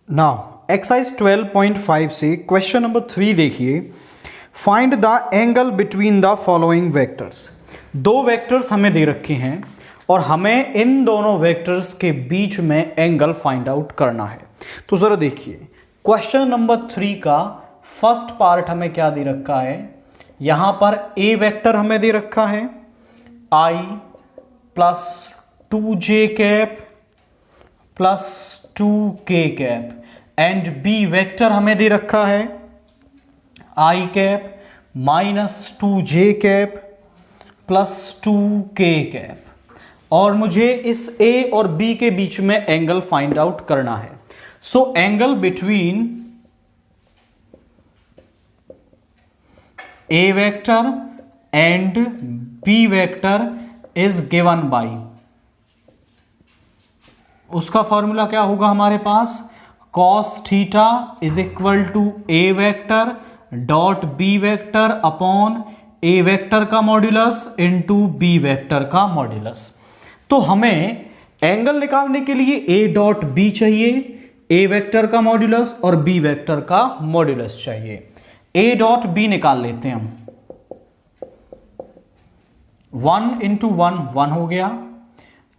Now exercise 12.5 से question number 3 देखिए। Find the angle between the following vectors. दो vectors हमें दे रखे हैं और हमें इन दोनों वेक्टर्स के बीच में एंगल फाइंड आउट करना है। तो जरा देखिए क्वेश्चन नंबर 3 का फर्स्ट पार्ट हमें क्या दे रखा है। यहां पर ए वेक्टर हमें दे रखा है i plus 2j cap plus 2k cap and B vector हमें दे रखा है i cap minus 2j cap plus 2k cap और मुझे इस a और b के बीच में एंगल फाइंड आउट करना है। So angle between a vector and b vector is given by, उसका फॉर्मूला क्या होगा हमारे पास, cos theta is equal to a vector dot b vector upon a vector का मॉड्यूलस इनटू b वेक्टर का modulus. तो हमें एंगल निकालने के लिए a डॉट b चाहिए, a वेक्टर का मॉड्यूलस और b वेक्टर का मॉड्यूलस चाहिए। a डॉट b निकाल लेते हैं हम। 1 इंटू 1 1 हो गया,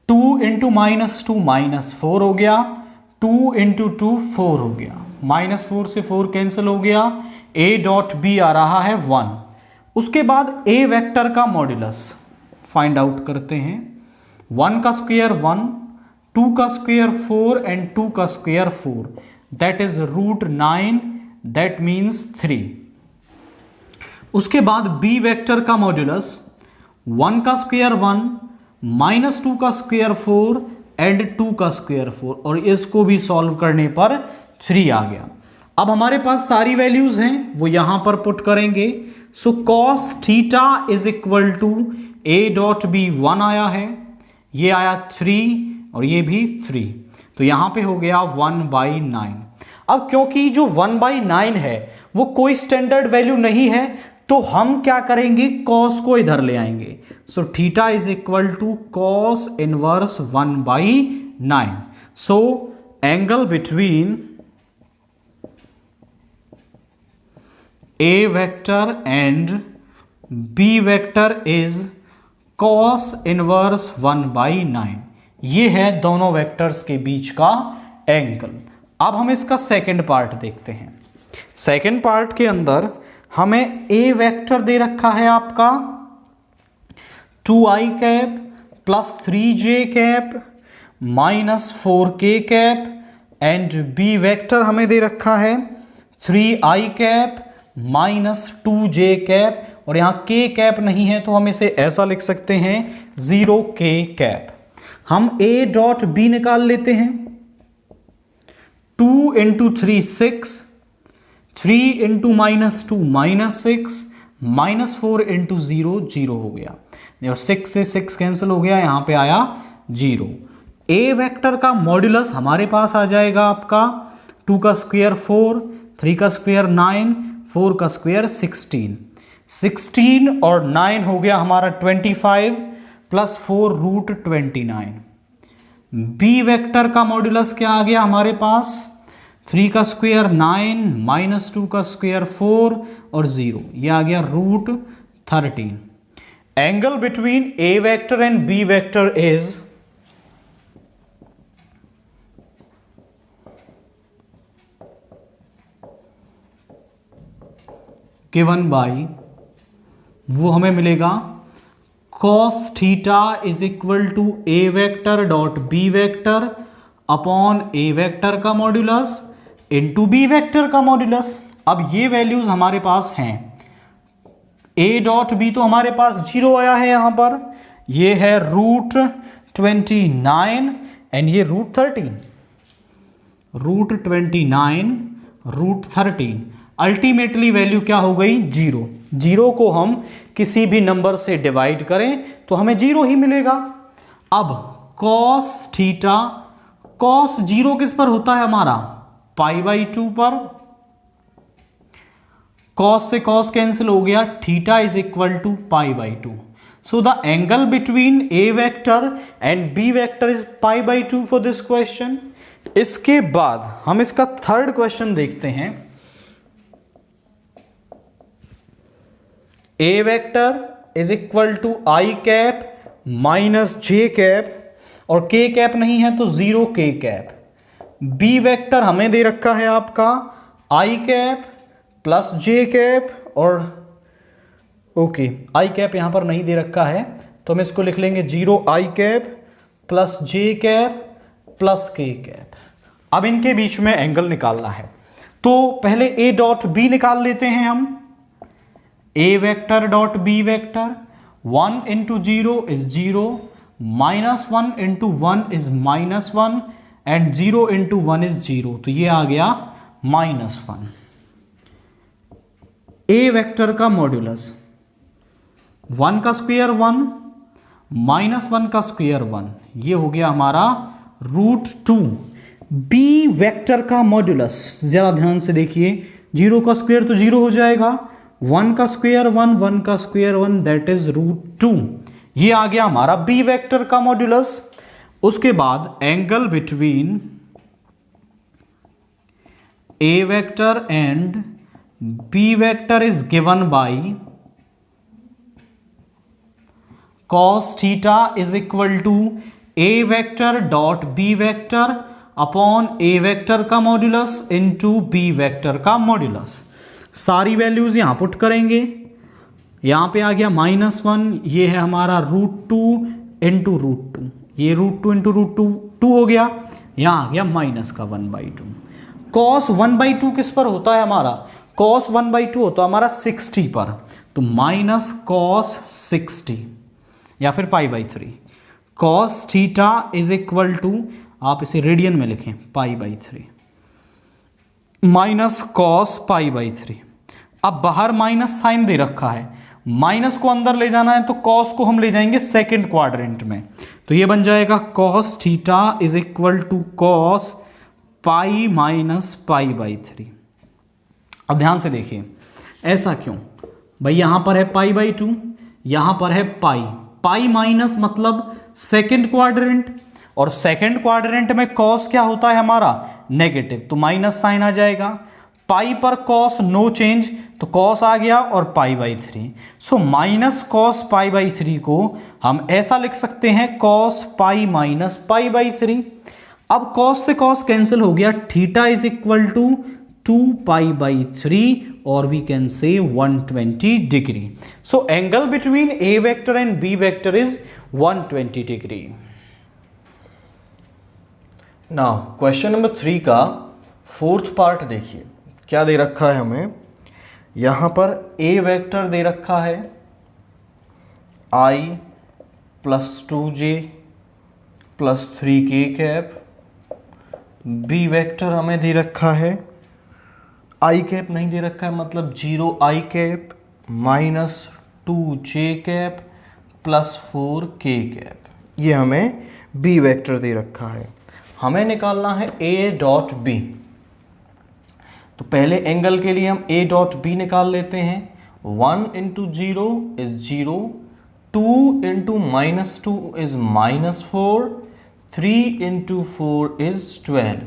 2 इंटू माइनस 2 माइनस 4 हो गया, 2 इंटू 2 4 हो गया, माइनस 4 से 4 कैंसिल हो गया, a डॉट b आ रहा है 1। उसके बाद a वेक्टर का मॉड्यूलस फाइंड आउट करते हैं। 1 का स्क्वायर 1, 2 का स्क्वायर 4 एंड 2 का square 4 that is root 9 that means 3। उसके बाद b वेक्टर का मॉड्यूलस 1 का स्क्वायर 1 माइनस 2 का स्क्वायर 4 एंड 2 का स्क्वायर 4 और इसको भी सॉल्व करने पर 3 आ गया। अब हमारे पास सारी वैल्यूज हैं वो यहां पर पुट करेंगे। So cos theta is equal to a dot B 1 आया है, ये आया 3 और ये भी 3, तो यहां पे हो गया 1/9। अब क्योंकि जो 1/9 है वो कोई स्टैंडर्ड वैल्यू नहीं है तो हम क्या करेंगे, cos को इधर ले आएंगे। So theta is equal to cos inverse 1/9। So angle between a vector and b vector is cos inverse 1/9। ये है दोनों वेक्टर्स के बीच का एंगल। अब हम इसका सेकंड पार्ट देखते हैं। सेकंड पार्ट के अंदर हमें a वेक्टर दे रखा है आपका 2i cap plus 3j cap minus 4k cap and b vector हमें दे रखा है 3i cap minus 2j cap और यहां k कैप नहीं है तो हम इसे ऐसा लिख सकते हैं 0k कैप। हम a डॉट b निकाल लेते हैं। 2 into 3 6, 3 into minus 2 minus 6, minus 4 into 0 0 हो गया, 6 से 6 कैंसिल हो गया, यहां पे आया 0। a वेक्टर का मॉड्यूलस हमारे पास आ जाएगा आपका 2 का स्क्वायर 4, 3 का स्क्वायर 9, 4 का स्क्वायर 16, 16 और 9 हो गया हमारा 25 प्लस 4 रूट 29। b वेक्टर का मॉड्यूलस क्या आ गया हमारे पास, 3 का स्क्वायर 9 माइनस 2 का स्क्वायर 4 और 0, ये आ गया root 13। Angle between a vector and b vector is given by, वो हमें मिलेगा cos theta is equal to a vector dot b vector upon a vector का मॉड्यूलस इनटू b वेक्टर का मॉड्यूलस। अब ये वैल्यूज हमारे पास हैं, a डॉट b तो हमारे पास 0 आया है यहां पर, ये है रूट 29 एंड ये root 13, root 29 root 13। Ultimately value क्या हो गई 0। 0 को हम किसी भी नंबर से डिवाइड करें तो हमें 0 ही मिलेगा। अब cos थीटा, cos 0 किस पर होता है हमारा, π/2 पर, cos से cos कैंसिल हो गया, theta is equal to π/2। So the angle between A vector and B vector is pi by 2 for this question. इसके बाद हम इसका थर्ड क्वेश्चन देखते हैं. A vector is equal to I cap minus J cap और K cap नहीं है तो 0 K cap. B vector हमें दे रखा है आपका I cap plus J cap और ओके आई कैप यहां पर नहीं दे रखा है तो हम इसको लिख लेंगे 0 I cap plus j cap plus k cap. अब इनके बीच में एंगल निकालना है तो पहले ए डॉट बी निकाल लेते हैं हम. A vector dot B vector 1 into 0 is 0, -1 into 1 is -1 and 0 into 1 is 0, तो ये आ गया -1. ए वेक्टर का मॉड्यूलस 1 का स्क्वायर 1 -1 का स्क्वायर 1, ये हो गया हमारा √2. बी वेक्टर का मॉड्यूलस जरा ध्यान से देखिए, 0 का स्क्वायर तो 0 हो जाएगा, 1 का स्क्वायर 1, 1 का स्क्वायर 1, दैट इज √2. ये आ गया हमारा बी वेक्टर का मॉड्यूलस. उसके बाद angle between A vector and B vector is given by cos theta is equal to A vector dot B vector upon A vector का मॉड्यूलस इनटू बी वेक्टर का modulus. सारी values यहां put करेंगे. यहां पे आ गया -1, ये है हमारा √2 इंटू √2, ये √2 इंटू √2 हो गया. यहां आ गया माइनस का 1/2. cos 1/2 किस पर होता है हमारा? cos 1/2 होता है हमारा 60 पर, तो माइनस cos 60 या फिर π/3. cos theta is equal to, आप इसे रेडियन में लिखें, π/3 माइनस cos π/3. अब बाहर माइनस साइन दे रखा है, माइनस को अंदर ले जाना है तो cos को हम ले जाएंगे सेकंड क्वाड्रेंट में, तो ये बन जाएगा cos theta is equal to cos π minus π/3. अब ध्यान से देखिए, ऐसा क्यों भाई? यहां पर है π/2, यहां पर है पाई माइनस मतलब सेकंड क्वाड्रेंट, और सेकंड क्वाड्रेंट में cos क्या होता है हमारा? नेगेटिव, तो माइनस साइन आ जाएगा. पाई पर cos नो चेंज, तो cos आ गया और π/3. सो माइनस cos π/3 को हम ऐसा लिख सकते हैं cos π माइनस π/3. अब cos से cos कैंसिल हो गया, theta is equal to 2π/3 or we can say 120 degree. So angle between A vector and B vector is 120 degree. Now question number 3 का फोर्थ पार्ट देखिए, क्या दे रखा है हमें. यहां पर A वेक्टर दे रखा है I plus 2j plus 3k cap. B vector हमें दे रखा है आई कैप नहीं दे रखा है, मतलब 0 I cap minus 2j cap plus 4k cap. ये हमें बी वेक्टर दे रखा है. हमें निकालना है ए डॉट बी. तो पहले एंगल के लिए हम ए डॉट बी निकाल लेते हैं. 1 into 0 is 0, 2 into -2 is -4, 3 into 4 is 12.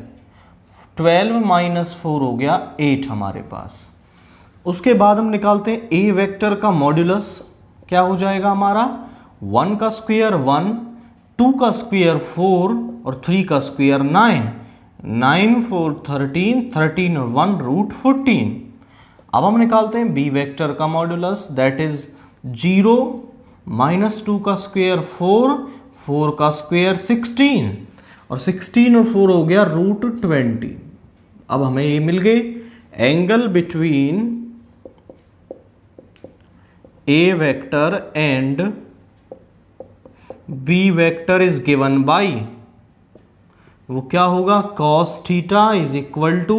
12 minus 4 हो गया 8 हमारे पास. उसके बाद हम निकालते हैं ए वेक्टर का मॉड्यूलस. क्या हो जाएगा हमारा? 1 का स्क्वायर 1, 2 का स्क्वायर 4 और 3 का स्क्वायर 9. 9 4 13, 13 और 1 √14. अब हम निकालते हैं बी वेक्टर का मॉड्यूलस, दैट इज 0 -2 का स्क्वायर 4, 4 का स्क्वायर 16 और 16 और 4 हो गया √20. अब हमें ये मिल गए angle between A vector and B vector is given by, वो क्या होगा? cos theta is equal to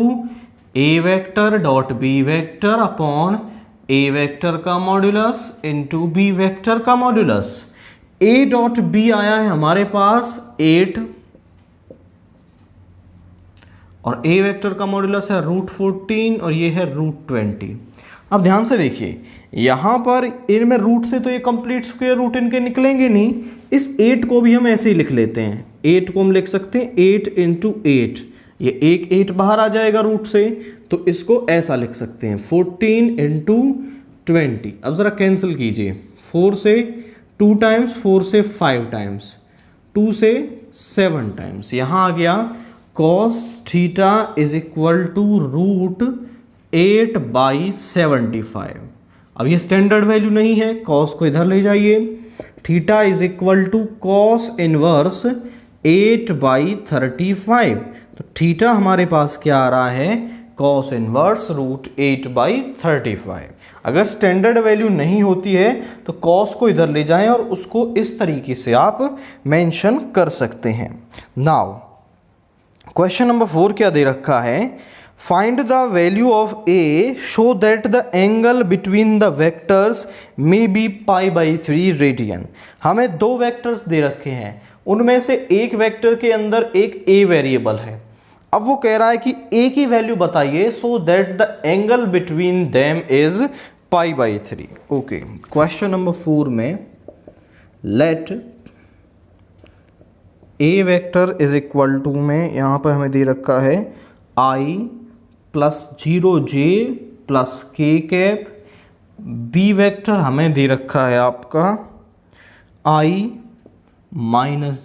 A vector dot B vector upon A vector का मॉड्यूलस इंटू बी वेक्टर का मॉड्यूलस. ए डॉट बी आया है हमारे पास 8 और A vector का मॉड्यूलस है √14 और ये है √20. अब ध्यान से देखिए, यहाँ पर इनमें रूट से तो ये कंप्लीट स्क्वायर रूट इनके निकलेंगे नहीं, इस 8 को भी हम ऐसे ही लिख लेते हैं। 8 को हम लिख सकते हैं 8 × 8, ये एक 8 बाहर आ जाएगा रूट से, तो इसको ऐसा लिख सकते हैं 14 × 20। अब ज़रा कैंसिल कीजिए, 4 से 2 टाइम्स, 4 से 5 टाइम्स, 2 से 7 टाइम्स, यहाँ आ गया cos theta is equal to √8/75। अब ये स्टैंडर्ड वैल्यू नहीं है, cos को इधर ले जाइए, theta is equal to cos inverse 8/35। तो थीटा हमारे पास क्या आ रहा है, cos इनवर्स √8/35। अगर स्टैंडर्ड वैल्यू नहीं होती है तो cos को इधर ले जाएं और उसको इस तरीके से आप मेंशन कर सकते हैं। नाउ क्वेश्चन नंबर 4 क्या दे रखा है, find the value of a show that the angle between the vectors may be π/3 radian. हमें दो वेक्टर्स दे रखे हैं, उनमें से एक वेक्टर के अंदर एक a वेरिएबल है। अब वो कह रहा है कि a की वैल्यू बताइए so that the angle between them is π/3। Okay, question number 4 में let a vector is equal to में यहाँ पर हमें दे रखा है i + 0j + k cap, b vector हमें दे रखा है आपका i -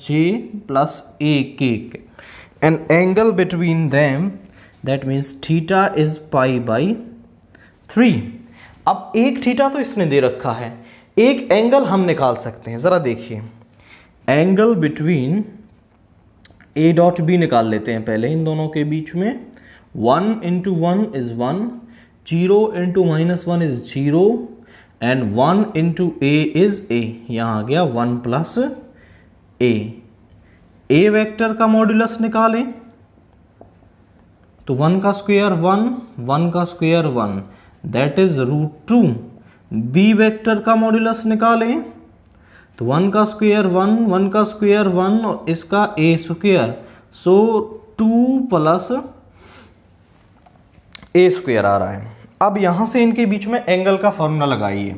j + ak cap, an angle between them that means theta is π/3। अब एक थीटा तो इसने दे रखा है, एक एंगल हम निकाल सकते हैं। ज़रा देखिए, angle between a dot b निकाल लेते हैं पहले इन दोनों के बीच में। 1 × 1 is 1, 0 × -1 is 0 and 1 × a is a। यहाँ आ गया 1 + a। a वेक्टर का मॉड्यूलस निकालें तो 1 का स्क्वायर 1, 1 का square 1, that is √2। b vector का मॉड्यूलस निकालें तो 1 का स्क्वायर 1, 1 का स्क्वायर 1 और इसका a square, so 2 + a square आ रहा है। अब यहां से इनके बीच में एंगल का फॉर्मूला लगाइए,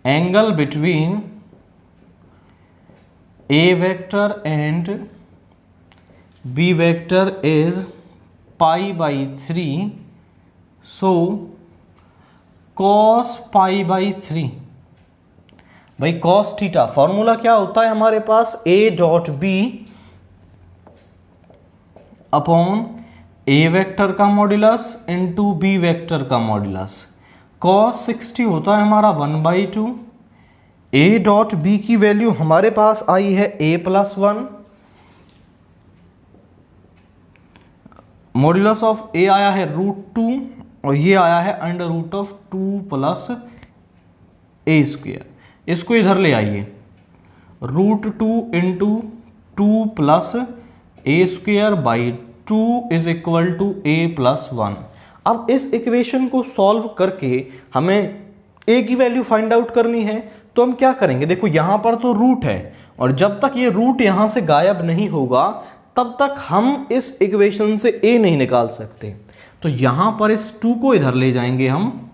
angle between a vector and b vector is π/3, so cos π/3। भाई cos थीटा फॉर्मूला क्या होता है हमारे पास, a dot b upon a vector का मॉड्यूलस इनटू b वेक्टर का मॉड्यूलस। cos 60 होता है हमारा 1/2। a डॉट b की वैल्यू हमारे पास आई है a + 1, मॉड्यूलस ऑफ a आया है √2 और ये आया है √2 + a²। इसको इधर ले आइए, √2 × 2 + a²/2 is equal to a + 1। अब इस इक्वेशन को सॉल्व करके हमें a की वैल्यू फाइंड आउट करनी है, तो हम क्या करेंगे, देखो यहां पर तो रूट है और जब तक ये रूट यहां से गायब नहीं होगा तब तक हम इस इक्वेशन से a नहीं निकाल सकते। तो यहां पर इस 2 को इधर ले जाएंगे हम,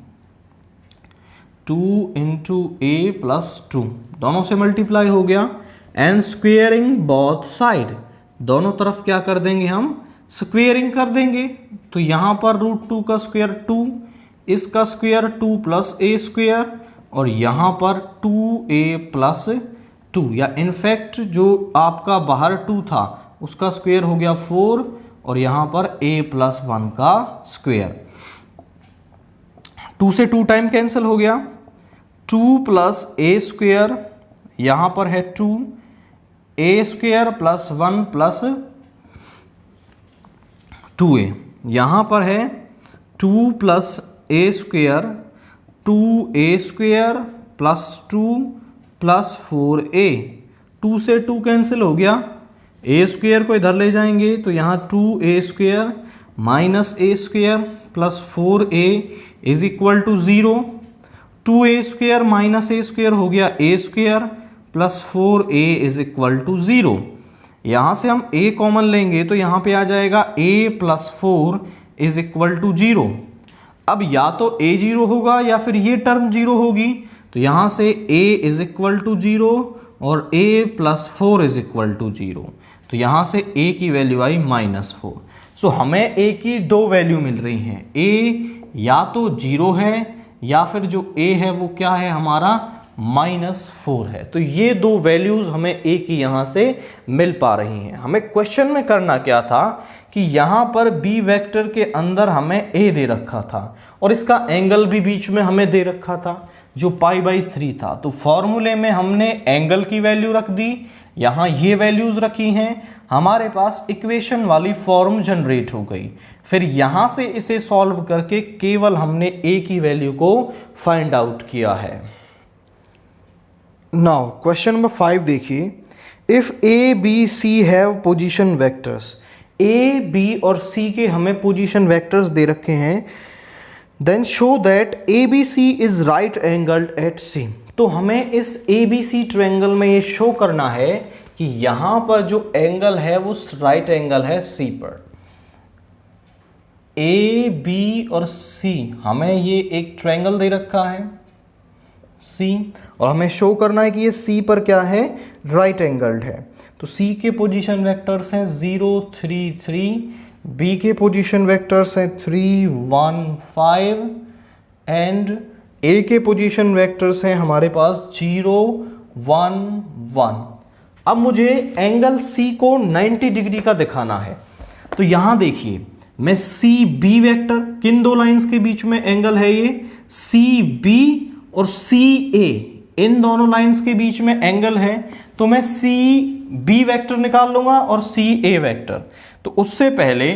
2 × a + 2, दोनों से मल्टीप्लाई हो गया, एंड स्क्वेयरिंग बोथ साइड, दोनों तरफ क्या कर देंगे हम, स्क्वेयरिंग कर देंगे। तो यहाँ पर √2 का स्क्वायर 2, इसका स्क्वायर 2 + a² और यहाँ पर 2a + 2, या इनफैक्ट जो आपका बाहर 2 था उसका स्क्वायर हो गया 4 और यहाँ पर a + 1 का स्क्वायर। 2 से 2 टाइम कैंसिल हो गया, 2 + a², यहाँ पर है 2, a² + 1 + 2a, यहाँ पर है 2 + a², 2a² + 2 + 4a। 2 से 2 कैंसिल हो गया, a² को इधर ले जाएंगे तो यहाँ 2a² - a² + 4a is equal to 0। 2a² - a² हो गया a² + 4a is equal to 0। यहाँ से हम a कॉमन लेंगे तो यहाँ पे आ जाएगा a + 4 इज इक्वल टू 0। अब या तो a 0 होगा या फिर ये टर्म 0 होगी, तो यहां से a इज इक्वल टू 0 और a plus 4 is equal to 0, तो यहां से a की वैल्यू आई -4। सो हमें a की दो वैल्यू मिल रही हैं, a या तो 0 है या फिर जो a है वो क्या है हमारा -4 है। तो ये दो वैल्यूज हमें a की यहां से मिल पा रही हैं। हमें क्वेश्चन में करना क्या था कि यहां पर b वेक्टर के अंदर हमें a दे रखा था और इसका एंगल भी बीच में हमें दे रखा था जो π/3 था। तो फॉर्मूले में हमने एंगल की वैल्यू रख दी, यहां ये वैल्यूज रखी हैं, हमारे पास इक्वेशन वाली फॉर्म जनरेट हो गई। फिर यहां से इसे सॉल्व करके केवल हमने a की वैल्यू को फाइंड आउट किया है। नाउ क्वेश्चन नंबर 5 देखिए, if A B C have position vectors, a b और c के हमें पोजीशन वेक्टर्स दे रखे हैं, then show that A B C is right angled at C. तो हमें इस ABC ट्रायंगल में ये शो करना है कि यहां पर जो एंगल है वो राइट एंगल है C पर। A, B और C हमें ये एक ट्रायंगल दे रखा है C, और हमें शो करना है कि ये सी पर क्या है, राइट एंगल्ड है। तो C के पोजीशन वेक्टर्स हैं 0, 3, 3, बी के पोजीशन वेक्टर्स हैं 3, 1, 5 एंड ए के पोजीशन वेक्टर्स हैं हमारे पास 0, 1, 1। अब मुझे एंगल C को 90 डिग्री का दिखाना है। तो यहां देखिए, मैं CB वेक्टर, किन दो लाइंस के बीच में एंगल है ये, CB और CA, इन दोनों लाइंस के बीच में एंगल है। तो मैं CB वेक्टर निकाल लूंगा और CA वेक्टर। तो उससे पहले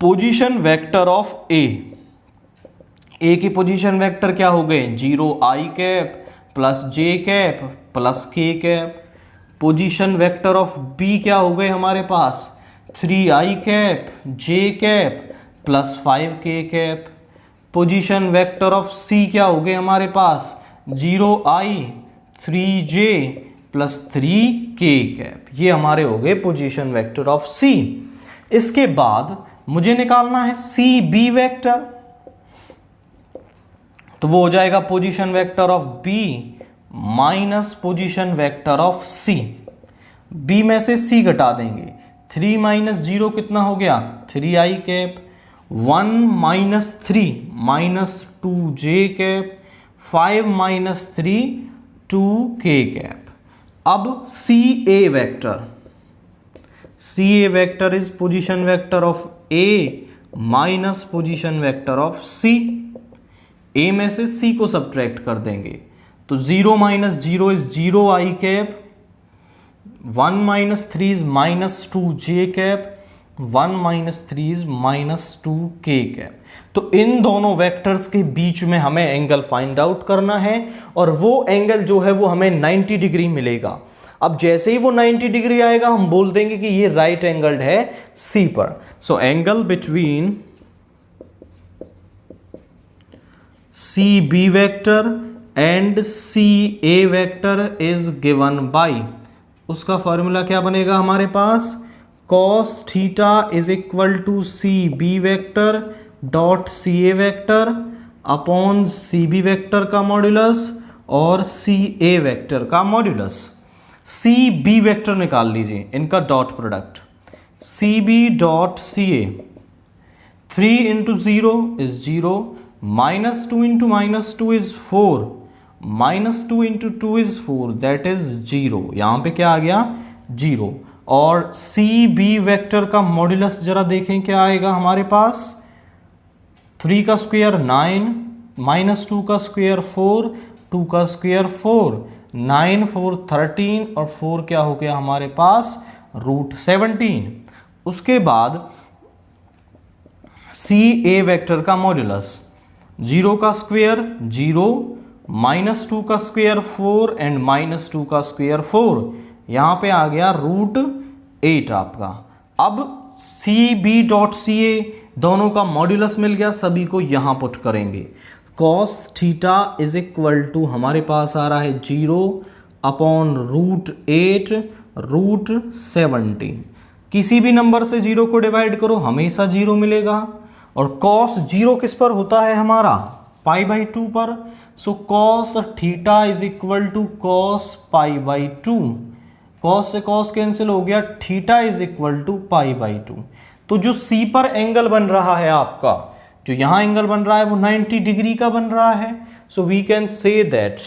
पोजीशन वेक्टर ऑफ A की पोजीशन वेक्टर क्या हो गए, 0i cap plus j cap plus k cap. Position vector of B क्या हो गए हमारे पास, 3i cap j cap plus 5k cap. Position vector of C क्या हो गए हमारे पास, 0i 3j plus 3k cap. ये हमारे हो गए पोजीशन वेक्टर ऑफ C। इसके बाद मुझे निकालना है CB वेक्टर, तो वो हो जाएगा position vector of B minus position vector of C। B में से C घटा देंगे, 3 माइनस 0 कितना हो गया, 3i cap, 1 minus 3 minus 2j cap, 5 minus 3 2k cap. अब CA vector is position vector of A minus position vector of C। A में से C को सब्ट्रैक्ट कर देंगे, तो 0 minus 0 is 0i cap, 1 minus 3 is minus 2j cap, 1 minus 3 is minus 2k cap. तो इन दोनों vectors के बीच में हमें एंगल फाइंड आउट करना है और वो एंगल जो है वो हमें 90 डिग्री मिलेगा। अब जैसे ही वो 90 डिग्री आएगा हम बोल देंगे कि ये राइट एंगल्ड है C पर। So angle between CB vector and CA vector is given by, उसका फॉर्मूला क्या बनेगा हमारे पास, cos theta is equal to CB vector dot CA vector upon CB vector का मॉड्यूलस और CA वेक्टर का मॉड्यूलस। CB वेक्टर निकाल लीजिए, इनका dot product, CB dot CA, 3 into 0 is 0, minus 2 into minus 2 is 4, minus 2 into 2 is 4, that is 0। यहां पे क्या आ गया, 0। और CB वेक्टर का मॉड्यूलस जरा देखें क्या आएगा हमारे पास, 3 का स्क्वायर 9, माइनस 2 का स्क्वायर 4, 2 का स्क्वायर 4, 9 4 13 और 4 क्या हो गया हमारे पास, √17। उसके बाद CA वेक्टर का मॉड्यूलस, 0 का स्क्वायर 0, माइनस 2 का स्क्वायर 4 एंड माइनस 2 का स्क्वायर 4, यहां पे आ गया √8 आपका। अब CB डॉट CA दोनों का मॉड्यूलस मिल गया, सभी को यहां पुट करेंगे। cos theta is equal to हमारे पास आ रहा है 0 अपॉन √8 √17। किसी भी नंबर से 0 को डिवाइड करो हमेशा 0 मिलेगा। और कॉस 0 किस पर होता है हमारा, π/2 पर। So cos theta is equal to cos π/2, cos से कॉस कैंसिल हो गया, थीटा इज इक्वल टू π/2। तो जो C पर एंगल बन रहा है आपका, जो यहां एंगल बन रहा है वो 90 डिग्री का बन रहा है। So we can say that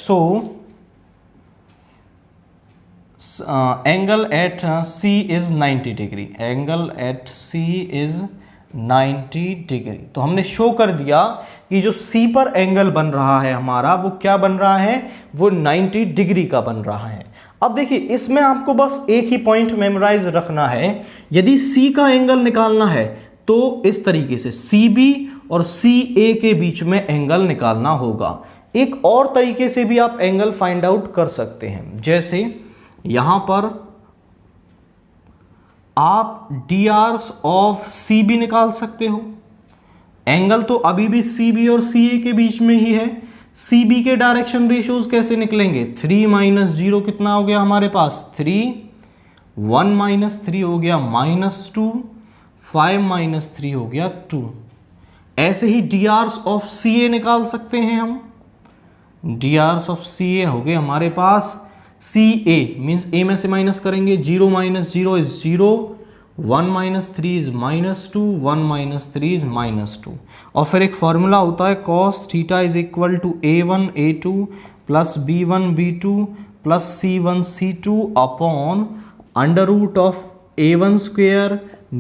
angle at C is 90 degree, angle at C is 90 degree. तो हमने शो कर दिया कि जो C पर एंगल बन रहा है हमारा वो क्या बन रहा है, वो 90 डिग्री का बन रहा है। अब देखिए इसमें आपको बस एक ही पॉइंट मेमोराइज रखना है, यदि C का एंगल निकालना है तो इस तरीके से CB और CA के बीच में एंगल निकालना होगा। एक और तरीके से भी आप एंगल फाइंड आउट कर सकते हैं, जैसे यहां पर आप drs ऑफ CB निकाल सकते हो। एंगल तो अभी भी CB और CA के बीच में ही है। CB के डायरेक्शन रेशियोज कैसे निकलेंगे, 3 - 0 कितना हो गया हमारे पास, 3, 1 - 3 हो गया -2, 5 - 3 हो गया 2। ऐसे ही drs ऑफ CA निकाल सकते हैं हम। drs ऑफ CA हो गए हमारे पास, CA मीन्स A में से माइनस करेंगे, 0 - 0 इज 0, 1 - 3 इज -2, 1 - 3 इज -2। और फिर एक फॉर्मूला होता है cos theta is equal to A1 A2 plus B1 B2 plus C1 C2 upon under root of A1 square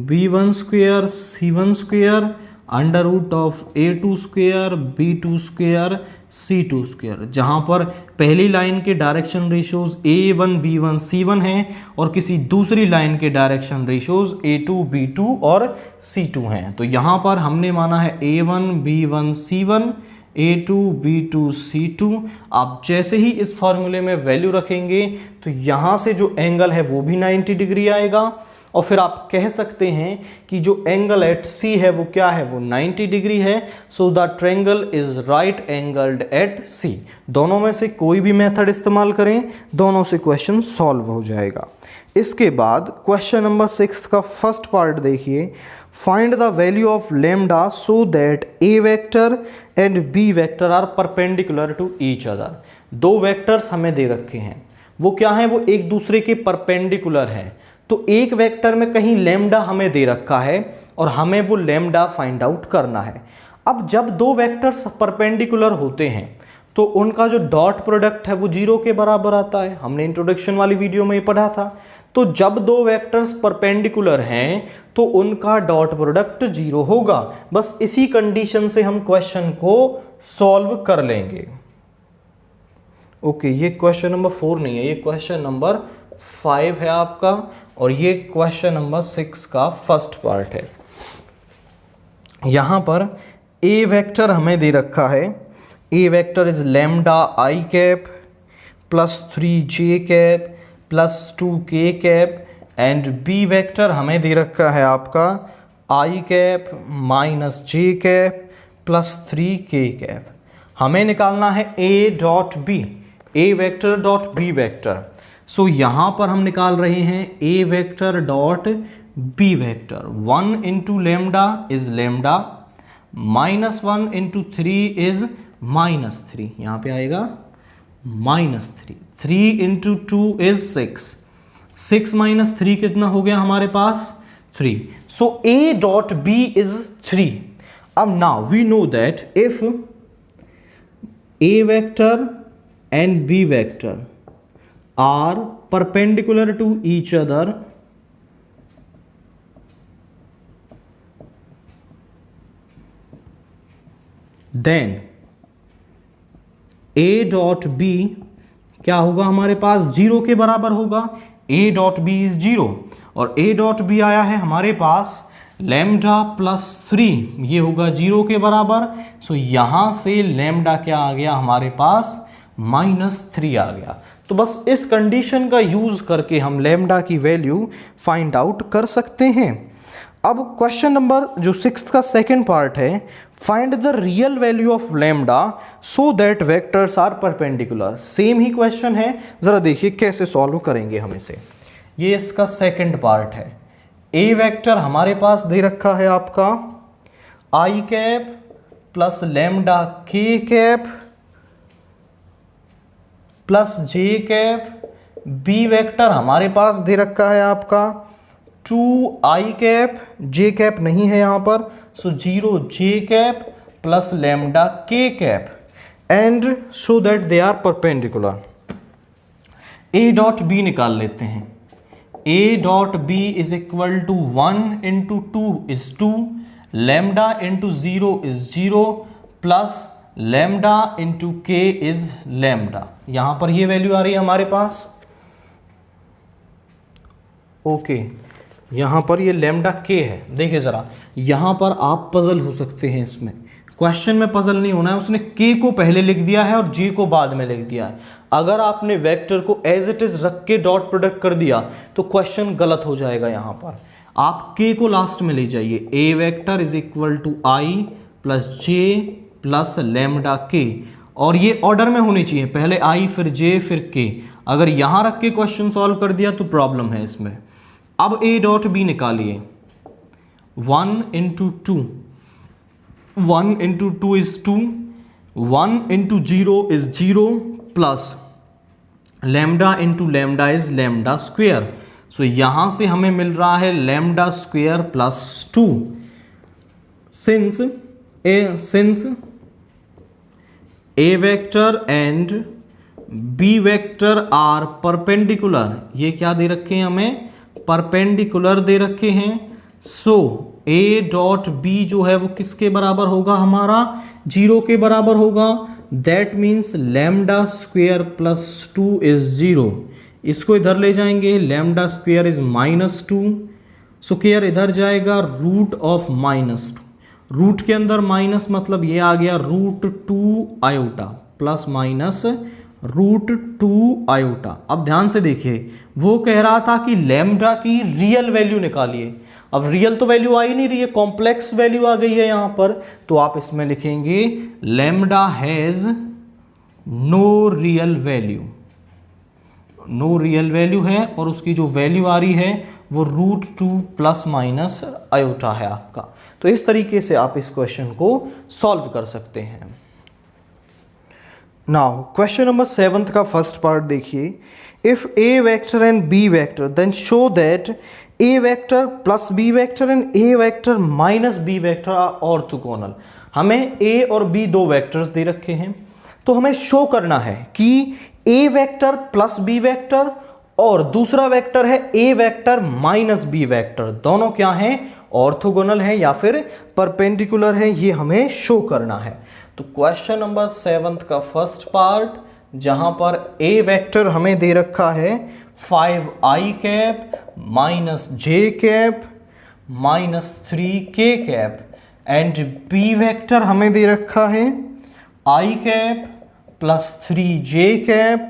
B1 square C1 square under root of A2 square B2 square C2 square, जहां पर पहली line के direction ratios A1 B1 C1 हैं और किसी दूसरी line के direction ratios A2 B2 और C2 हैं। तो यहां पर हमने माना है A1 B1 C1, A2 B2 C2। आप जैसे ही इस फॉर्मूले में वैल्यू रखेंगे तो यहां से जो एंगल है वो भी 90 डिग्री आएगा, और फिर आप कह सकते हैं कि जो एंगल एट C है वो क्या है, वो 90 डिग्री है। So the triangle is right angled eight C। दोनों में से कोई भी मेथड इस्तेमाल करें, दोनों से क्वेश्चन सॉल्व हो जाएगा। इसके बाद क्वेश्चन नंबर 6 का फर्स्ट पार्ट देखिए, find the value of lambda so that A vector and B vector are perpendicular to each other. दो वेक्टर्स हमें दे रखे हैं, वो क्या है, वो एक दूसरे के परपेंडिकुलर हैं। तो एक वेक्टर में कहीं लैम्डा हमें दे रखा है और हमें वो लैम्डा फाइंड आउट करना है। अब जब दो वेक्टर्स परपेंडिकुलर होते हैं तो उनका जो डॉट प्रोडक्ट है वो 0 के बराबर आता है। हमने इंट्रोडक्शन वाली वीडियो में ये पढ़ा था। तो जब दो वेक्टर्स परपेंडिकुलर हैं तो उनका डॉट प्रोडक्ट 0 होगा। बस इसी कंडीशन से हम क्वेश्चन को सॉल्व कर लेंगे। ओके, ये क्वेश्चन नंबर 4 नहीं है, ये क्वेश्चन नंबर 5 है आपका, और ये क्वेश्चन नंबर 6 का फर्स्ट पार्ट है। यहां पर A वेक्टर हमें दे रखा है, A vector is lambda I cap plus 3J cap plus 2K cap, and B vector हमें दे रखा है आपका I cap minus J cap plus 3K cap. हमें निकालना है A dot B, A vector dot B vector. So यहां पर हम निकाल रहे हैं A vector dot B vector. 1 into lambda is lambda, -1 into 3 is -3, यहां पे आएगा -3, 3 इंटू 2 इज 6, 6 - 3 कितना हो गया हमारे पास, 3। So A dot B is 3। अब now we know that if A vector and B vector are perpendicular to each other, then A dot B क्या होगा हमारे पास, 0 के बराबर होगा। A dot B is 0 और A dot B आया है हमारे पास लैम्डा प्लस 3, ये होगा 0 के बराबर। सो यहां से लैम्डा क्या आ गया हमारे पास, -3 आ गया। तो बस इस कंडीशन का यूज करके हम लैम्डा की वैल्यू फाइंड आउट कर सकते हैं। अब क्वेश्चन नंबर जो 6 का सेकंड पार्ट है, find the real value of lambda so that vectors are perpendicular. Same ही क्वेश्चन है, जरा देखिए कैसे सॉल्व करेंगे हम इसे। ये इसका सेकंड पार्ट है। ए वेक्टर हमारे पास दे रखा है आपका आई cap plus lambda k cap plus j cap, B vector हमारे पास दे रखा है आपका 2i कैप, जे कैप नहीं है यहाँ पर, so 0 j cap plus lambda k cap, and so that they are perpendicular. A dot B निकाल लेते हैं। A dot B is equal to 1 into 2 is 2, lambda into 0 is 0 plus lambda into k is lambda. यहां पर ये value आ रही है हमारे पास, okay यहां पर ये लैम्डा के है। देखिए जरा, यहां पर आप पजल हो सकते हैं, इसमें क्वेश्चन में पजल नहीं होना है, उसने के को पहले लिख दिया है और जे को बाद में लिख दिया है। अगर आपने वेक्टर को एज इट इज रख के डॉट प्रोडक्ट कर दिया तो क्वेश्चन गलत हो जाएगा। यहां पर आप के को लास्ट में ले जाइए, A vector is equal to I plus J plus lambda K, और ये ऑर्डर में होनी चाहिए, पहले आई फिर जे फिर के। अगर यहां रख के क्वेश्चन सॉल्व कर दिया तो प्रॉब्लम है इसमें। अब ए डॉट बी निकालिए, 1 into 2, 1 into 2 is 2, 1 into 0 is 0 plus lambda into lambda is lambda square. So यहां से हमें मिल रहा है lambda square plus 2। Since A vector and B vector are perpendicular, ये क्या दे रखे हैं हमें, परपेंडिकुलर दे रखे हैं। सो ए डॉट बी जो है वो किसके बराबर होगा, हमारा 0 के बराबर होगा। That means lambda square plus 2 is 0। इसको इधर ले जाएंगे, लैम्डा स्क्वेयर इज -2, स्क्वेयर इधर जाएगा, रूट ऑफ -2, रूट के अंदर माइनस मतलब ये आ गया √2 आयोटा प्लस माइनस √2 आयोटा। अब ध्यान से देखिए, वो कह रहा था कि लैम्डा की रियल वैल्यू निकालिए। अब रियल तो वैल्यू आ ही नहीं रही है, कॉम्प्लेक्स वैल्यू आ गई है यहां पर, तो आप इसमें लिखेंगे lambda has no real value, no real value है, और उसकी जो वैल्यू आ रही है वो √2 प्लस माइनस आयोटा है आपका। तो इस तरीके से आप इस क्वेश्चन को सॉल्व कर सकते हैं। नाउ क्वेश्चन नंबर 7 का फर्स्ट पार्ट देखिए, if A vector and B vector then show that A vector plus B vector and A vector minus B vector are orthogonal. हमें ए और बी दो vectors दे रखे हैं, तो हमें शो करना है कि ए वेक्टर प्लस बी वेक्टर और दूसरा वेक्टर है ए वेक्टर माइनस बी वेक्टर, दोनों क्या हैं, ऑर्थोगोनल है या फिर परपेंडिकुलर है, ये हमें शो करना है। तो क्वेश्चन नंबर 7 का फर्स्ट पार्ट, जहां पर ए वेक्टर हमें दे रखा है 5i cap minus j cap minus 3k cap, and B vector हमें दे रखा है i cap plus 3j cap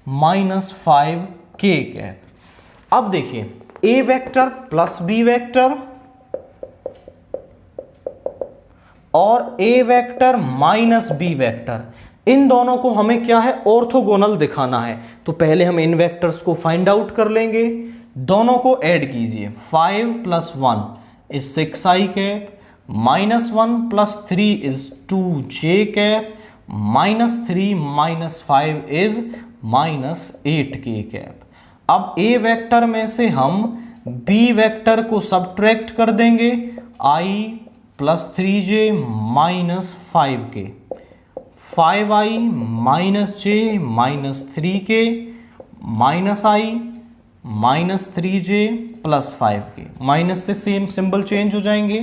minus 5k cap. अब देखिए, A vector plus B vector और A vector minus B vector, इन दोनों को हमें क्या है, ऑर्थोगोनल दिखाना है। तो पहले हम इन वेक्टर्स को फाइंड आउट कर लेंगे, दोनों को ऐड कीजिए, 5 plus 1 is 6i cap, minus 1 plus 3 is 2j cap, minus 3 minus 5 is minus 8k cap. अब ए वेक्टर में से हम बी वेक्टर को सब्ट्रैक्ट कर देंगे, i plus 3j minus 5k, 5i minus j minus 3k minus i minus 3j plus 5k, minus से same symbol change हो जाएंगे।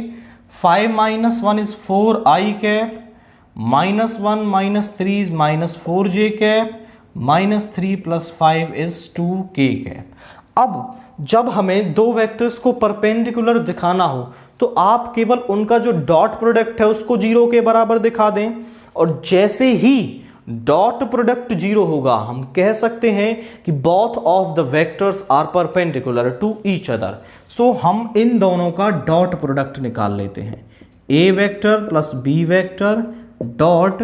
5 minus 1 is 4i cap, minus 1 minus 3 is minus 4j cap, minus 3 plus 5 is 2k cap. अब जब हमें दो vectors को perpendicular दिखाना हो तो आप केवल उनका जो डॉट प्रोडक्ट है उसको 0 के बराबर दिखा दें, और जैसे ही डॉट प्रोडक्ट 0 होगा हम कह सकते हैं कि both of the vectors are perpendicular to each other. So हम इन दोनों का डॉट प्रोडक्ट निकाल लेते हैं, A vector plus B vector dot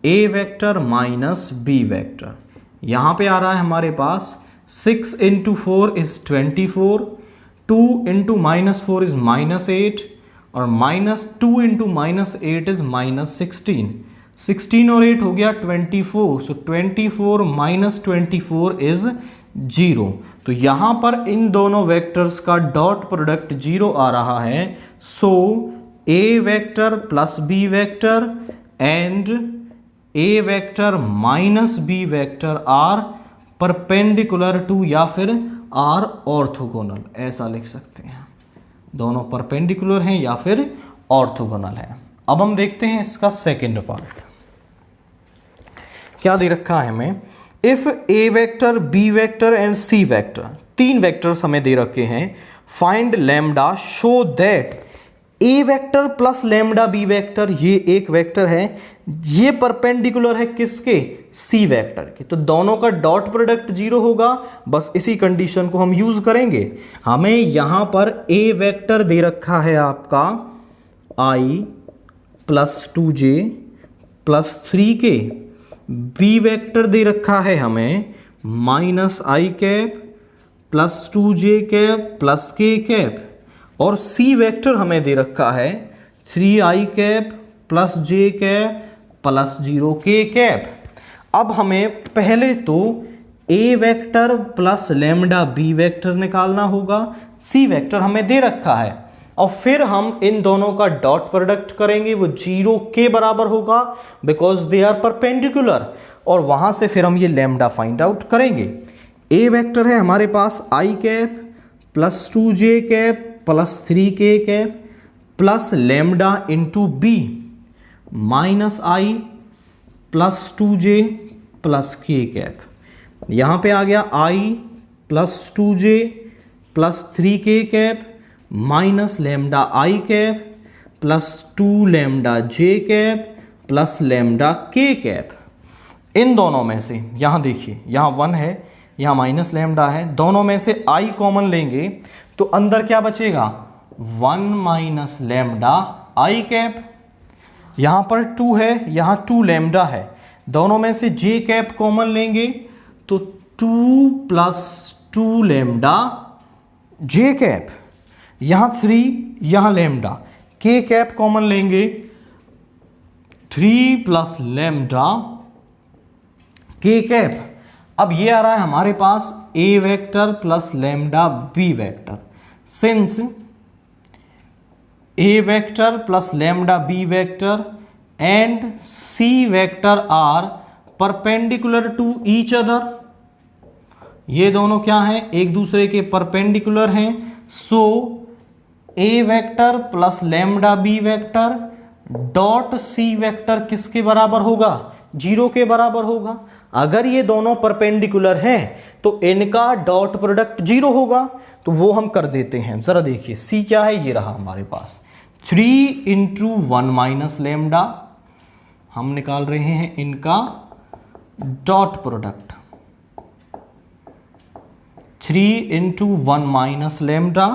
A vector minus B vector. यहां पे आ रहा है हमारे पास 6 into 4 is 24, 2 into minus 4 is -8, और -2 इंटू -8 इज -16। 16 और 8 हो गया 24, सो 24 माइनस 24 इज 0। तो यहां पर इन दोनों वेक्टर्स का डॉट प्रोडक्ट 0 आ रहा है। So A vector plus B vector and A vector minus B vector are perpendicular to, या फिर आर ऑर्थोगोनल, ऐसा लिख सकते हैं। दोनों परपेंडिकुलर हैं या फिर ऑर्थोगोनल है। अब हम देखते हैं इसका सेकंड पार्ट। क्या दे रखा है हमें? If A vector B vector and C vector, तीन वेक्टर्स हमें दे रखे हैं। Find lambda show that A vector plus lambda B vector, ये एक वेक्टर है, ये परपेंडिकुलर है किसके? सी वेक्टर के। तो दोनों का डॉट प्रोडक्ट 0 होगा। बस इसी कंडीशन को हम यूज करेंगे। हमें यहां पर ए वेक्टर दे रखा है आपका i plus 2j plus 3k, B vector दे रखा है हमें minus I cap plus 2j cap plus k cap, और सी वेक्टर हमें दे रखा है 3i cap plus j cap plus 0k cap. अब हमें पहले तो A vector plus lambda B vector निकालना होगा। सी वेक्टर हमें दे रखा है और फिर हम इन दोनों का डॉट प्रोडक्ट करेंगे, वो 0 के बराबर होगा बिकॉज दे आर परपेंडिकुलर, और वहां से फिर हम ये लैम्डा फाइंड आउट करेंगे। ए वेक्टर है हमारे पास i cap plus 2j cap plus 3k cap plus lambda into B minus I plus 2j plus k cap. यहाँ पे आ गया i plus 2j plus 3k cap minus lambda I cap plus 2 lambda j cap plus lambda k cap. इन दोनों में से यहाँ देखिए, यहाँ 1 है, यहाँ माइनस लैम्डा है, दोनों में से i कॉमन लेंगे तो अंदर क्या बचेगा? 1 माइनस लैम्डा आई कैप। यहाँ पर 2 है, यहाँ 2 लैम्डा है, दोनों में से j कैप कॉमन लेंगे तो 2 प्लस 2 लैम्डा j कैप। यहाँ 3, यहाँ लैम्डा, k कैप कॉमन लेंगे 3 प्लस लैम्डा k कैप। अब ये आ रहा है हमारे पास a vector plus lambda b vector. Since a vector plus lambda b vector and c vector are perpendicular to each other, ये दोनों क्या हैं? एक दूसरे के परपेंडिकुलर हैं। So a vector plus lambda b vector dot c vector किसके बराबर होगा? 0 के बराबर होगा। अगर ये दोनों परपेंडिकुलर हैं तो इनका डॉट प्रोडक्ट 0 होगा, तो वो हम कर देते हैं। जरा देखिए c क्या है, ये रहा हमारे पास 3 इंटू 1 माइनस लैम्डा, हम निकाल रहे हैं इनका dot product. 3 into 1 minus lambda,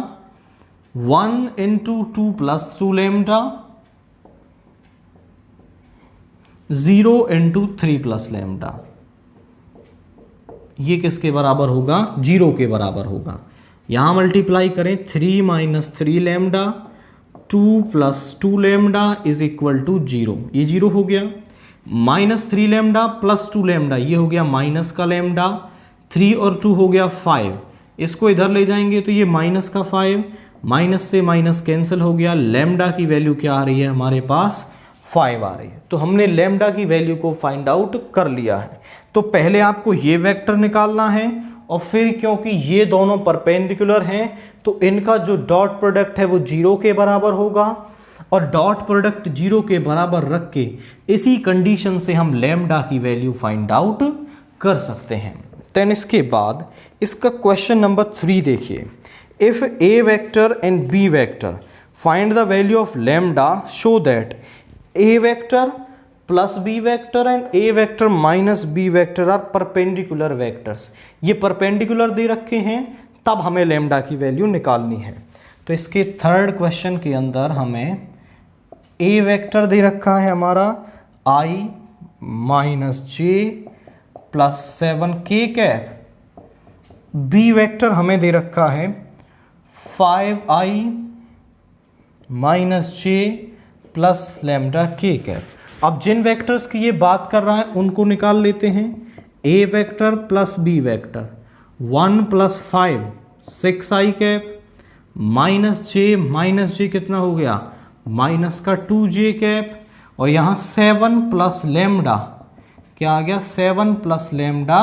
1 into 2 plus 2 lambda, 0 into 3 plus lambda. ये किसके बराबर होगा? 0 के बराबर होगा। यहां मल्टीप्लाई करें 3 minus 3 lambda 2 plus 2 lambda is equal to 0, ये 0 हो गया। माइनस 3 लैम्डा प्लस 2 लैम्डा, ये हो गया माइनस का लैम्डा, 3 और 2 हो गया 5, इसको इधर ले जाएंगे तो ये माइनस का 5, माइनस से माइनस कैंसिल हो गया। लैम्डा की वैल्यू क्या आ रही है हमारे पास? 5 आ रही है। तो हमने लैम्डा की वैल्यू को फाइंड आउट कर लिया है। तो पहले आपको ये वेक्टर निकालना है और फिर क्योंकि ये दोनों परपेंडिकुलर हैं तो इनका जो डॉट प्रोडक्ट है वो 0 के बराबर होगा, और डॉट प्रोडक्ट 0 के बराबर रख के इसी कंडीशन से हम लैम्डा की वैल्यू फाइंड आउट कर सकते हैं। देन इसके बाद इसका क्वेश्चन नंबर 3 देखिए। If A vector and B vector find the value of lambda show that A vector plus B vector and A vector minus B vector are perpendicular vectors. ये perpendicular दे रखे हैं, तब हमें लैम्डा की value निकालनी है। तो इसके थर्ड क्वेश्चन के अंदर हमें ए वेक्टर दे रखा है हमारा i minus j plus 7k cap, B vector हमें दे रखा है 5i minus j plus lambda k cap. अब जिन वेक्टर्स की ये बात कर रहा है उनको निकाल लेते हैं। A vector plus B vector 1 + 5 6i cap minus J कितना हो गया माइनस का 2j कैप और यहाँ 7 + लैम्डा क्या आ गया 7 + लैम्डा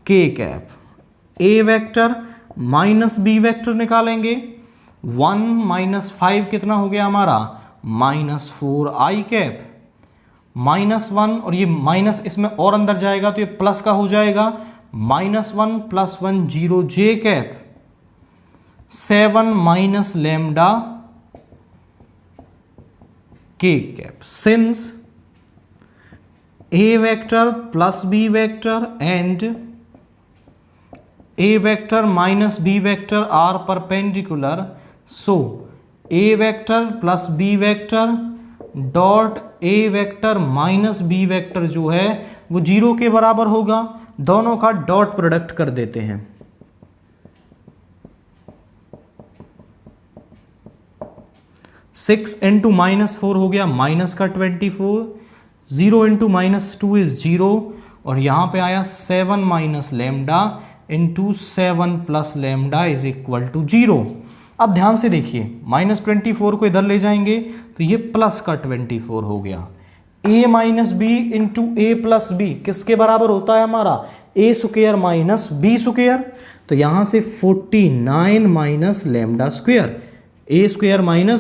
के कैप। ए वेक्टर माइनस बी वेक्टर निकालेंगे 1 - 5 कितना हो गया हमारा -4i कैप -1 और ये माइनस इसमें और अंदर जाएगा तो ये प्लस का हो जाएगा -1 + 1 0j cap 7 - lambda k cap. Since A vector plus B vector and A vector minus B vector are perpendicular, so A vector plus B vector dot A vector minus B vector जो है वो 0 के बराबर होगा। दोनों का dot product कर देते हैं। सिक्स इंटू -4 हो गया माइनस का 24, 0 × -2 इज 0 और यहाँ पे आया 7 - lambda into 7 + lambda is equal to 0। अब ध्यान से देखिए -24 को इधर ले जाएंगे तो ये प्लस का 24 हो गया। a - b into a + b किसके बराबर होता है हमारा a² - b²। तो यहाँ से 49 - लैम्डा स्क्वायर a²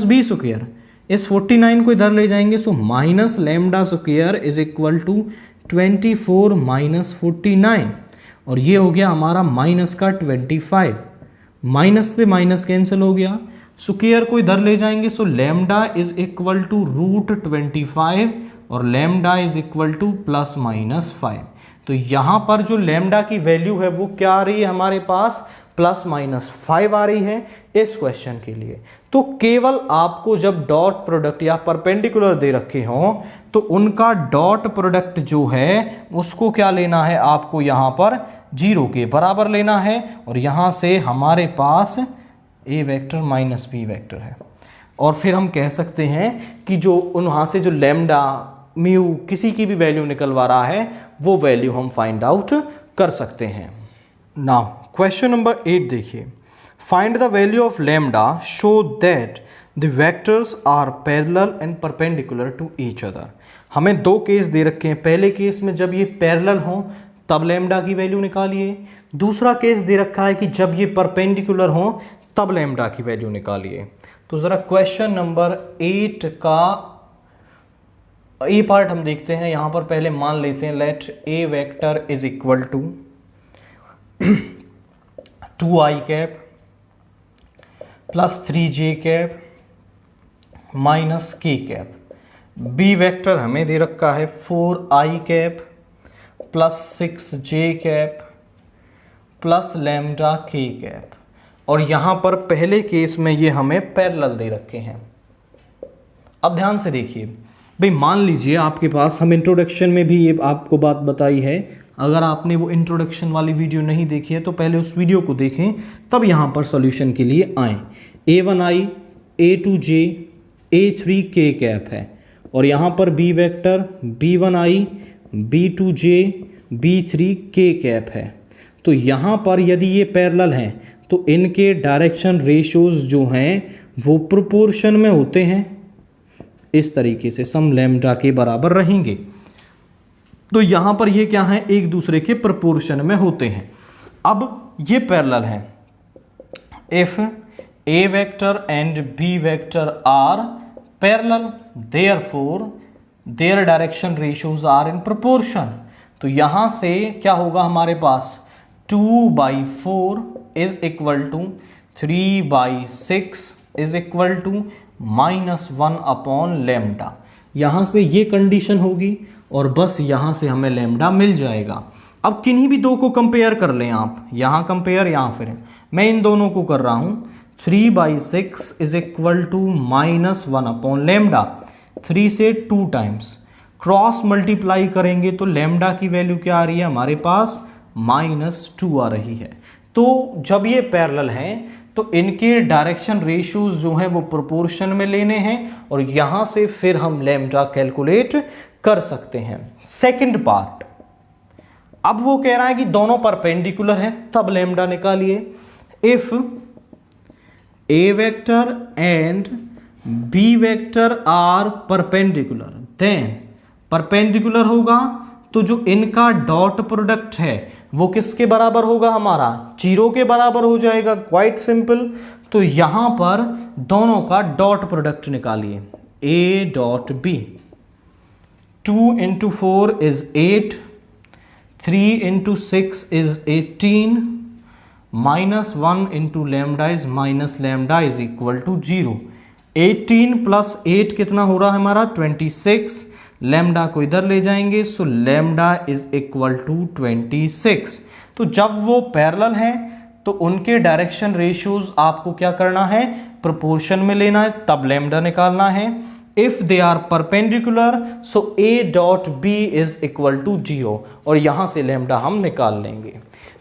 - b²। इस 49 को इधर ले जाएंगे so minus lambda square is equal to 24 - 49 और ये हो गया हमारा माइनस का 25। माइनस से माइनस कैंसिल हो गया। स्क्वायर को इधर ले जाएंगे so lambda is equal to √25 और लैम्डा इज इक्वल टू +-5। तो यहाँ पर जो लैम्डा की वैल्यू है वो क्या आ रही है हमारे पास +-5 आ रही है इस क्वेश्चन के लिए। तो केवल आपको जब डॉट प्रोडक्ट या परपेंडिकुलर दे रखे हों तो उनका डॉट प्रोडक्ट जो है उसको क्या लेना है आपको यहाँ पर 0 के बराबर लेना है और यहाँ से हमारे पास a vector minus b vector है और फिर हम कह सकते हैं कि जो वहाँ से जो लैम्डा म्यू किसी की भी वैल्यू निकलवा रहा है वो वैल्यू हम फाइंड आउट कर सकते हैं। नाउ क्वेश्चन नंबर 8 देखिए। Find the value of lambda, show that the vectors are parallel and perpendicular to each other। हमें दो केस दे रखे हैं। पहले केस में जब ये पैरेलल हो तब लैम्डा की वैल्यू निकालिए। दूसरा केस दे रखा है कि जब ये परपेंडिकुलर हो तब लैम्डा की वैल्यू निकालिए। तो ज़रा क्वेश्चन नंबर 8 का ए पार्ट हम देखते हैं। यहाँ पर पहले मान लेते हैं let A vector is equal to 2i cap plus 3j cap minus k cap. B vector हमें दे रखा है 4i cap plus 6j cap plus lambda k cap और यहाँ पर पहले केस में ये हमें पैरेलल दे रखे हैं। अब ध्यान से देखिए भाई, मान लीजिए आपके पास, हम इंट्रोडक्शन में भी ये आपको बात बताई है, अगर आपने वो इंट्रोडक्शन वाली वीडियो नहीं देखी है तो पहले उस वीडियो को देखें तब यहाँ पर सॉल्यूशन के लिए आएँ। a1i a2j a3k कैप है और यहाँ पर b vector b1i b2j b3k cap है। तो यहाँ पर यदि ये पैरेलल हैं तो इनके डायरेक्शन रेशियोज जो हैं वो प्रोपोर्शन में होते हैं। इस तरीके से सम लैम्डा के बराबर रहेंगे। तो यहाँ पर ये क्या है, एक दूसरे के प्रोपोर्शन में होते हैं। अब ये पैरेलल हैं। If a vector and b vector are parallel, therefore their direction ratios are in proportion। तो यहाँ से क्या होगा हमारे पास 2/4 is equal to 3/6 is equal to -1 lambda. यहाँ से ये कंडीशन होगी और बस यहाँ से हमें लैम्डा मिल जाएगा। अब किन्हीं भी दो को कंपेयर कर लें आप, यहाँ कंपेयर यहाँ फिर मैं इन दोनों को कर रहा हूँ। 3/6 इज इक्वल टू -1 लैम्डा। 3 से 2 टाइम्स क्रॉस मल्टीप्लाई करेंगे तो लैम्डा की वैल्यू क्या आ रही है हमारे पास -2 आ रही है। तो जब ये पैरेलल हैं तो इनके डायरेक्शन रेशियोज जो हैं वो प्रोपोर्शन में लेने हैं और यहां से फिर हम लैम्डा कैलकुलेट कर सकते हैं। सेकंड पार्ट, अब वो कह रहा है कि दोनों परपेंडिकुलर हैं, तब लैम्डा निकालिए। If A vector and B vector are perpendicular, then perpendicular होगा तो जो इनका डॉट प्रोडक्ट है वो किसके बराबर होगा, हमारा 0 के बराबर हो जाएगा। Quite simple. तो यहां पर दोनों का डॉट प्रोडक्ट निकालिए, a dot B. 2 into 4 is 8, 3 into 6 is 18, minus 1 into lambda is minus lambda is equal to 0। 18 plus 8 कितना हो रहा है हमारा 26, लैम्डा को इधर ले जाएंगे, so lambda is equal to 26। तो जब वो पैरेलल हैं तो उनके डायरेक्शन रेशियोज आपको क्या करना है, प्रोपोर्शन में लेना है, तब लैम्डा निकालना है। If they are perpendicular so A dot B is equal to 0 और यहां से लैम्डा हम निकाल लेंगे।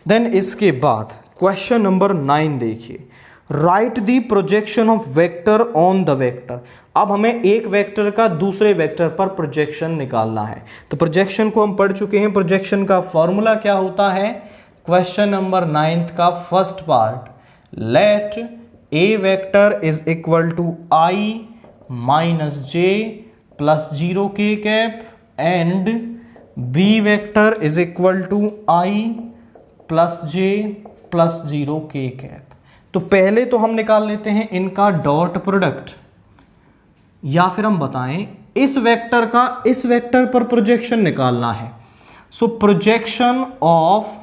देन इसके बाद क्वेश्चन नंबर 9 देखिए, right the projection of vector on the vector. अब हमें एक वेक्टर का दूसरे वेक्टर पर प्रोजेक्शन निकालना है। तो प्रोजेक्शन को हम पढ़ चुके हैं, प्रोजेक्शन का फॉर्मूला क्या होता है। क्वेश्चन नंबर 9 का first part, let A vector is equal to i minus j plus 0 k cap and B vector is equal to I plus J plus 0 k cap. तो पहले तो हम निकाल लेते हैं इनका डॉट प्रोडक्ट, या फिर हम बताएं इस वेक्टर का इस वेक्टर पर प्रोजेक्शन निकालना है। सो projection of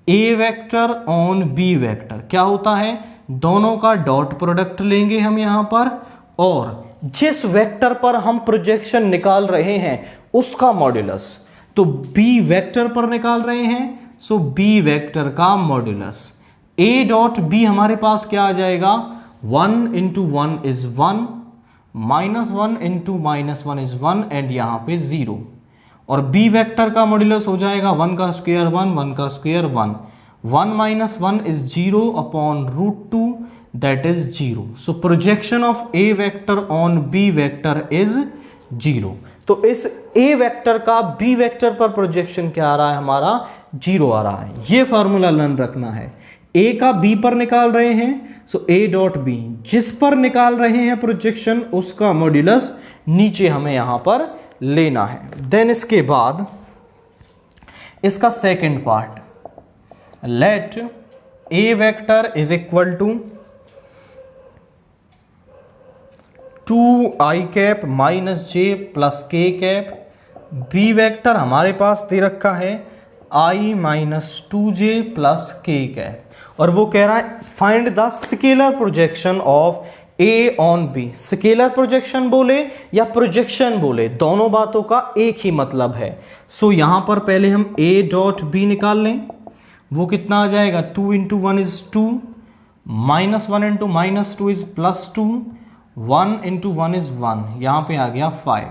A vector on B vector क्या होता है, दोनों का डॉट प्रोडक्ट लेंगे हम यहां पर, और जिस वेक्टर पर हम प्रोजेक्शन निकाल रहे हैं उसका मॉड्यूलस। तो बी वेक्टर पर निकाल रहे हैं, सो बी वेक्टर का मॉड्यूलस। ए डॉट बी हमारे पास क्या आ जाएगा, 1 into 1 is 1, minus 1 into minus 1 is 1 and यहां पे 0। और बी वेक्टर का मॉड्यूलस हो जाएगा 1 का स्क्वायर 1, 1 का square 1, 1 minus 1 is 0 upon root 2 that is 0। So projection of A vector on B vector is 0। तो इस ए वेक्टर का बी वेक्टर पर प्रोजेक्शन क्या आ रहा है, हमारा 0 आ रहा है। ये फॉर्मूला लर्न रखना है। ए का बी पर निकाल रहे हैं, सो ए डॉट बी, जिस पर निकाल रहे हैं प्रोजेक्शन उसका मॉड्यूलस नीचे हमें यहां पर लेना है। देन इसके बाद इसका second part, let A vector is equal to 2i cap minus j plus k cap. B vector हमारे पास दे रखा है i minus 2j plus k cap, और वो कह रहा है find the scalar projection of A on B. Scalar projection बोले या प्रोजेक्शन बोले, दोनों बातों का एक ही मतलब है। सो यहां पर पहले हम ए डॉट बी निकाल लें, वो कितना आ जाएगा, 2 into 1 is 2, minus 1 into minus 2 is plus 2, 1 into 1 is 1, यहां पे आ गया 5,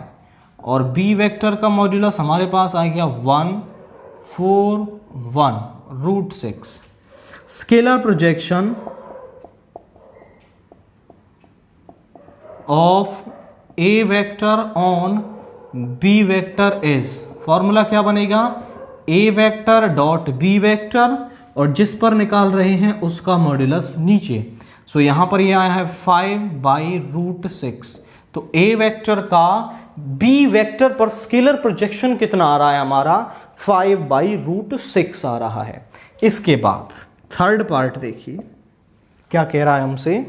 और बी वेक्टर का मॉड्यूलस हमारे पास आ गया 1 4 1 root 6। Scalar projection of A vector on B vector is, formula क्या बनेगा, A vector dot B vector, और जिस पर निकाल रहे हैं उसका मॉड्यूलस नीचे। सो यहां पर यह आया है 5/√6। तो ए वेक्टर का बी वेक्टर पर स्केलर प्रोजेक्शन कितना आ रहा है, हमारा 5/√6 आ रहा है। इसके बाद थर्ड पार्ट देखिए क्या कह रहा है हमसे,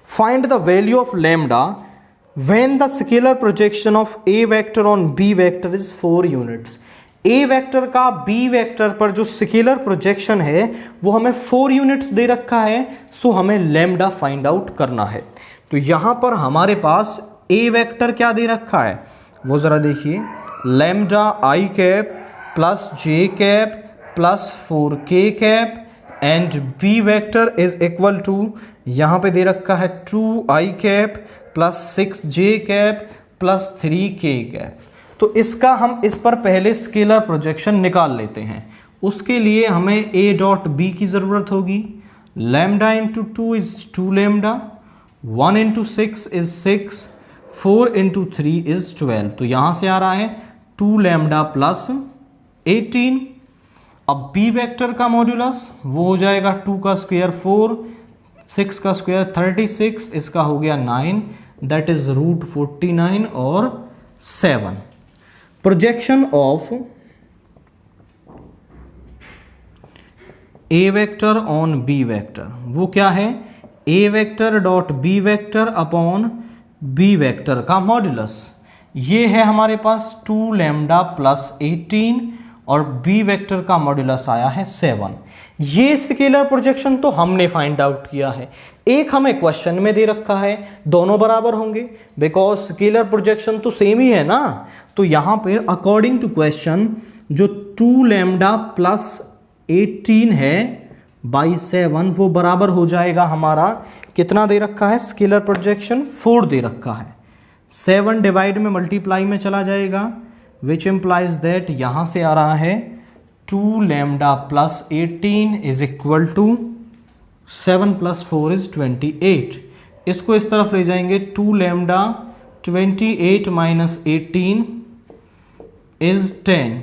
find the value of lambda when the scalar projection of A vector on B vector is 4 units. A vector का बी वेक्टर पर जो स्केलर प्रोजेक्शन है वो हमें 4 यूनिट्स दे रखा है। सो हमें लैम्डा फाइंड आउट करना है। तो यहां पर हमारे पास ए वेक्टर क्या दे रखा है वो जरा देखिए, lambda I cap plus j cap plus 4k cap and B vector is equal to, यहां पे दे रखा है 2i cap plus 6j cap plus 3k cap. तो इसका हम इस पर पहले स्केलर प्रोजेक्शन निकाल लेते हैं। उसके लिए हमें a डॉट b की ज़रूरत होगी। Lambda into 2 is 2 lambda, 1 into 6 is 6, 4 into 3 is 12। तो यहाँ से आ रहा है 2 लैम्डा प्लस 18। अब b वेक्टर का मॉड्यूलस वो हो जाएगा 2 का स्क्वायर 4, 6 का स्क्वायर 36, इसका हो गया 9, दैट इज रूट 49 और 7। Projection of a vector on b vector वो क्या है, a vector dot b vector upon b vector का मॉड्यूलस। ये है हमारे पास 2 लैम्डा प्लस 18 और b वेक्टर का मॉड्यूलस आया है 7। ये स्केलर प्रोजेक्शन तो हमने फाइंड आउट किया है। एक हमें क्वेश्चन में दे रखा है, दोनों बराबर होंगे बिकॉज स्केलर प्रोजेक्शन तो सेम ही है ना। तो यहां पे अकॉर्डिंग टू क्वेश्चन जो 2 लैम्डा प्लस 18 है बाई 7 वो बराबर हो जाएगा हमारा, कितना दे रखा है स्केलर प्रोजेक्शन 4 दे रखा है। 7 डिवाइड में मल्टीप्लाई में चला जाएगा, विच इम्प्लाइज दैट यहां से आ रहा है 2 lambda plus 18 is equal to 7 plus 4 is 28। इसको इस तरफ ले जाएंगे, 2 लैम्डा 28 माइनस 18 इज 10।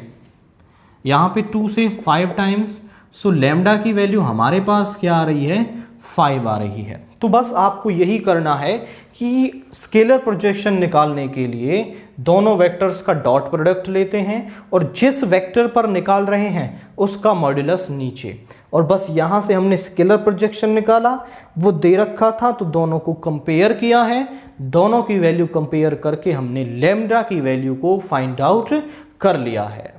यहाँ पे 2 से 5 टाइम्स, सो लैम्डा की वैल्यू हमारे पास क्या आ रही है 5 आ रही है। तो बस आपको यही करना है कि स्केलर प्रोजेक्शन निकालने के लिए दोनों वेक्टर्स का डॉट प्रोडक्ट लेते हैं और जिस वेक्टर पर निकाल रहे हैं उसका मॉड्यूलस नीचे, और बस यहाँ से हमने स्केलर प्रोजेक्शन निकाला, वो दे रखा था तो दोनों को कंपेयर किया है, दोनों की वैल्यू कंपेयर करके हमने लैम्डा की वैल्यू को फाइंड आउट कर लिया है।